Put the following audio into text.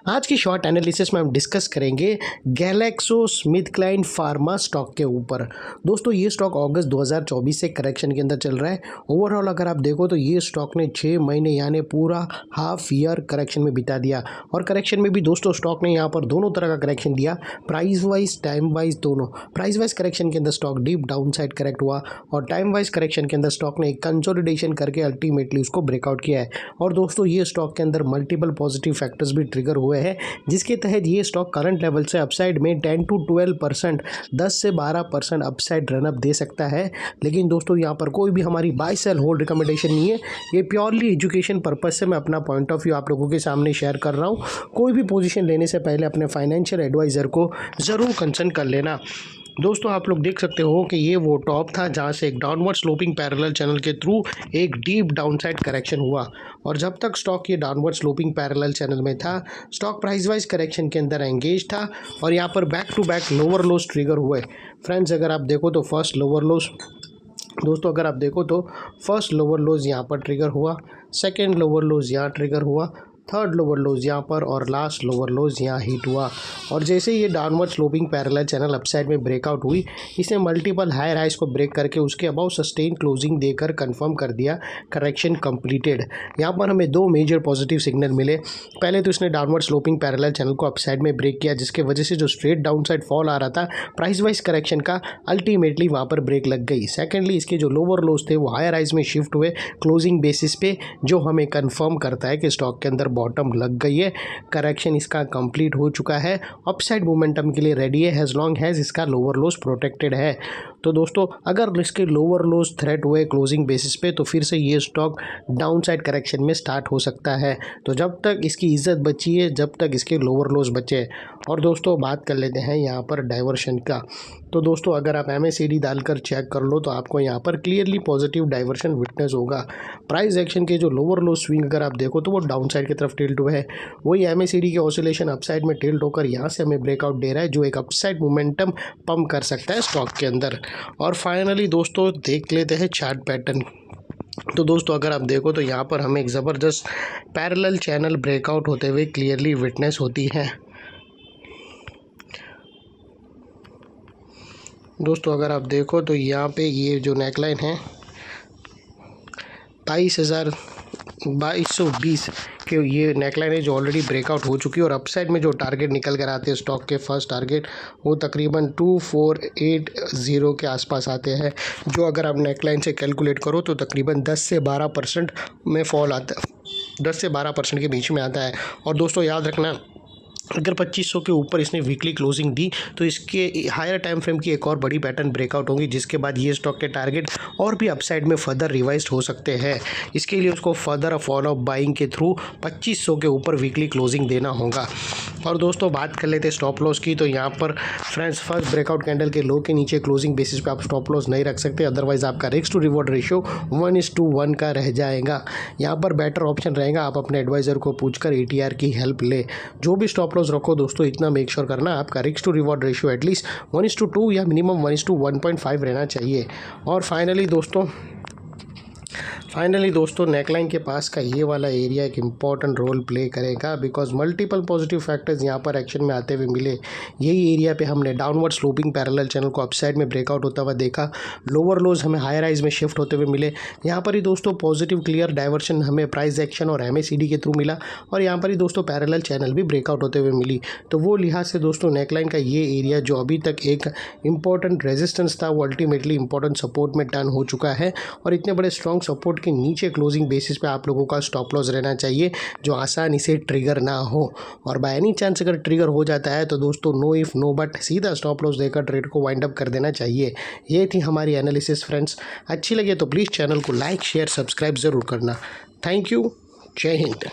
आज की short analysis में हम डिस्कस करेंगे GlaxoSmithKline pharma stock के ऊपर। दोस्तों ये स्टॉक अगस्त 2024 से करेक्शन के अंदर चल रहा है। ओवरऑल अगर आप देखो तो ये स्टॉक ने 6 महीने यानी पूरा हाफ ईयर करेक्शन में बिता दिया और करेक्शन में भी दोस्तों स्टॉक ने यहाँ पर दोनों तरह का करेक्शन दिया, प्राइस वाइज टाइम वाइज दोनों। प्राइस वाइज करेक्शन के अंदर stock deep down side correct हुआ और टाइम वाइज करेक्शन के अंदर स्टॉक ने एक कंसोलिडेशन करके अल्टीमेटली उसको ब्रेकआउट किया है। और दोस्तों ये स्टॉक के अंदर मल्टीपल पॉजिटिव फैक्टर्स भी ट्रिगर हुए हैं, जिसके तहत ये स्टॉक करंट लेवल से अपसाइड में 10 to 12%, 10 से 12% अपसाइड रनअप दे सकता है। लेकिन दोस्तों यहाँ पर कोई भी हमारी बाय सेल होल्ड रिकमेंडेशन नहीं है, ये प्योरली एजुकेशन पर्पज से मैं अपना पॉइंट ऑफ व्यू आप लोगों के सामने शेयर कर रहा हूँ। कोई भी पोजीशन लेने से पहले अपने फाइनेंशियल एडवाइज़र को ज़रूर कंसल्ट कर लेना। दोस्तों आप लोग देख सकते हो कि ये वो टॉप था जहाँ से एक डाउनवर्ड स्लोपिंग पैरेलल चैनल के थ्रू एक डीप डाउनसाइड करेक्शन हुआ और जब तक स्टॉक ये डाउनवर्ड स्लोपिंग पैरेलल चैनल में था, स्टॉक प्राइस वाइज करेक्शन के अंदर एंगेज था और यहाँ पर back to back lower lows trigger हुए। फ्रेंड्स अगर आप देखो तो फर्स्ट लोअर लोज यहाँ पर ट्रिगर हुआ, सेकेंड लोअर लोज यहाँ ट्रिगर हुआ, थर्ड लोअर लोज यहाँ पर और लास्ट लोअर लोज यहाँ हिट हुआ। और जैसे ये downward sloping parallel channel upside में ब्रेकआउट हुई, इसने मल्टीपल हायर हाइज को ब्रेक करके उसके अबाउ सस्टेन क्लोजिंग देकर कंफर्म कर दिया करेक्शन कंप्लीटेड। यहाँ पर हमें दो मेजर पॉजिटिव सिग्नल मिले। पहले तो इसने डाउनवर्ड स्लोपिंग पैरेलल चैनल को अपसाइड में ब्रेक किया, जिसके वजह से जो स्ट्रेट डाउन साइड फॉल आ रहा था प्राइस वाइज करेक्शन का, अल्टीमेटली वहाँ पर ब्रेक लग गई। सेकेंडली इसके जो लोअर लोज थे वो हायर हाइज में शिफ्ट हुए क्लोजिंग बेसिस पे, जो हमें कन्फर्म करता है कि स्टॉक के अंदर बॉटम लग गई है, करेक्शन इसका कंप्लीट हो चुका है, अपसाइड मोमेंटम के लिए रेडी है एज लॉन्ग एज इसका लोअर लोज प्रोटेक्टेड है। तो दोस्तों अगर इसके लोअर लोज थ्रेट हुए क्लोजिंग बेसिस पे तो फिर से ये स्टॉक डाउन साइड करेक्शन में स्टार्ट हो सकता है। तो जब तक इसकी इज्जत बची है, जब तक इसके लोअर लोज बचे। और दोस्तों बात कर लेते हैं यहाँ पर डाइवर्शन का। तो दोस्तों अगर आप MACD डालकर चेक कर लो तो आपको यहाँ पर क्लियरली पॉजिटिव डाइवर्शन विटनेस होगा। प्राइस एक्शन के जो लोअर लो स्विंग अगर आप देखो तो वो डाउन साइड की तरफ टिल्ट हुए है, वही MACD के ऑसिलेशन अपसाइड में टिल्ट होकर यहाँ से हमें ब्रेकआउट दे रहा है, जो एक अपसाइड मोमेंटम पंप कर सकता है स्टॉक के अंदर। और फाइनली दोस्तों देख लेते हैं चार्ट पैटर्न। तो दोस्तों अगर आप देखो तो यहाँ पर हमें एक ज़बरदस्त पैरेलल चैनल ब्रेकआउट होते हुए क्लियरली विटनेस होती है। दोस्तों अगर आप देखो तो यहाँ पे ये जो नेकलाइन है 22,220 के ये नेकलाइन है जो ऑलरेडी ब्रेकआउट हो चुकी है और अपसाइड में जो टारगेट निकल कर आते हैं स्टॉक के, फर्स्ट टारगेट वो तकरीबन 2480 के आसपास आते हैं, जो अगर आप नेकलाइन से कैलकुलेट करो तो तकरीबन 10 से 12% में फॉल आता है, 10 से 12% के बीच में आता है। और दोस्तों याद रखना, अगर 2500 के ऊपर इसने वीकली क्लोजिंग दी तो इसके हायर टाइम फ्रेम की एक और बड़ी पैटर्न ब्रेकआउट होगी, जिसके बाद ये स्टॉक के टारगेट और भी अपसाइड में फर्दर रिवाइज हो सकते हैं। इसके लिए उसको फर्दर फॉलो ऑफ बाइंग के थ्रू 2500 के ऊपर वीकली क्लोजिंग देना होगा। और दोस्तों बात कर लेते हैं स्टॉप लॉस की। तो यहाँ पर फ्रेंड्स फर्स्ट ब्रेकआउट कैंडल के लो के नीचे क्लोजिंग बेसिस पे आप स्टॉप लॉस नहीं रख सकते, अदरवाइज आपका रिस्क टू रिवॉर्ड रेशियो 1:1 का रह जाएगा। यहाँ पर बेटर ऑप्शन रहेगा आप अपने एडवाइज़र को पूछकर ATR की हेल्प ले। जो भी स्टॉप लॉस रखो दोस्तों इतना मेक श्योर करना आपका risk to reward ratio at least 1:2 या मिनिमम 1:1.5 रहना चाहिए। और फाइनली दोस्तों नेकलाइन के पास का ये वाला एरिया एक इम्पॉर्टेंट रोल प्ले करेगा, बिकॉज मल्टीपल पॉजिटिव फैक्टर्स यहाँ पर एक्शन में आते हुए मिले। यही एरिया पे हमने डाउनवर्ड स्लोपिंग पैरेलल चैनल को अपसाइड में ब्रेकआउट होता हुआ देखा, लोअर लोज हमें हायर हाइज में शिफ्ट होते हुए मिले। यहाँ पर ही दोस्तों पॉजिटिव क्लियर डाइवर्शन हमें प्राइस एक्शन और MACD के थ्रू मिला और यहाँ पर ही दोस्तों पैरेलल चैनल भी ब्रेकआउट होते हुए मिली। तो वो लिहाज से दोस्तों नेकलाइन का ये एरिया जो अभी तक एक इंपॉर्टेंट रेजिस्टेंस था, वो अल्टीमेटली इंपॉर्टेंट सपोर्ट में टर्न हो चुका है और इतने बड़े स्ट्रॉन्ग सपोर्ट के नीचे क्लोजिंग बेसिस पे आप लोगों का स्टॉप लॉस रहना चाहिए, जो आसानी से ट्रिगर ना हो। और बाय एनी चांस अगर ट्रिगर हो जाता है तो दोस्तों नो इफ़ नो बट सीधा स्टॉप लॉस देकर ट्रेड को वाइंड अप कर देना चाहिए। ये थी हमारी एनालिसिस फ्रेंड्स। अच्छी लगे तो प्लीज़ चैनल को लाइक शेयर सब्सक्राइब ज़रूर करना। Thank you. जय हिंद।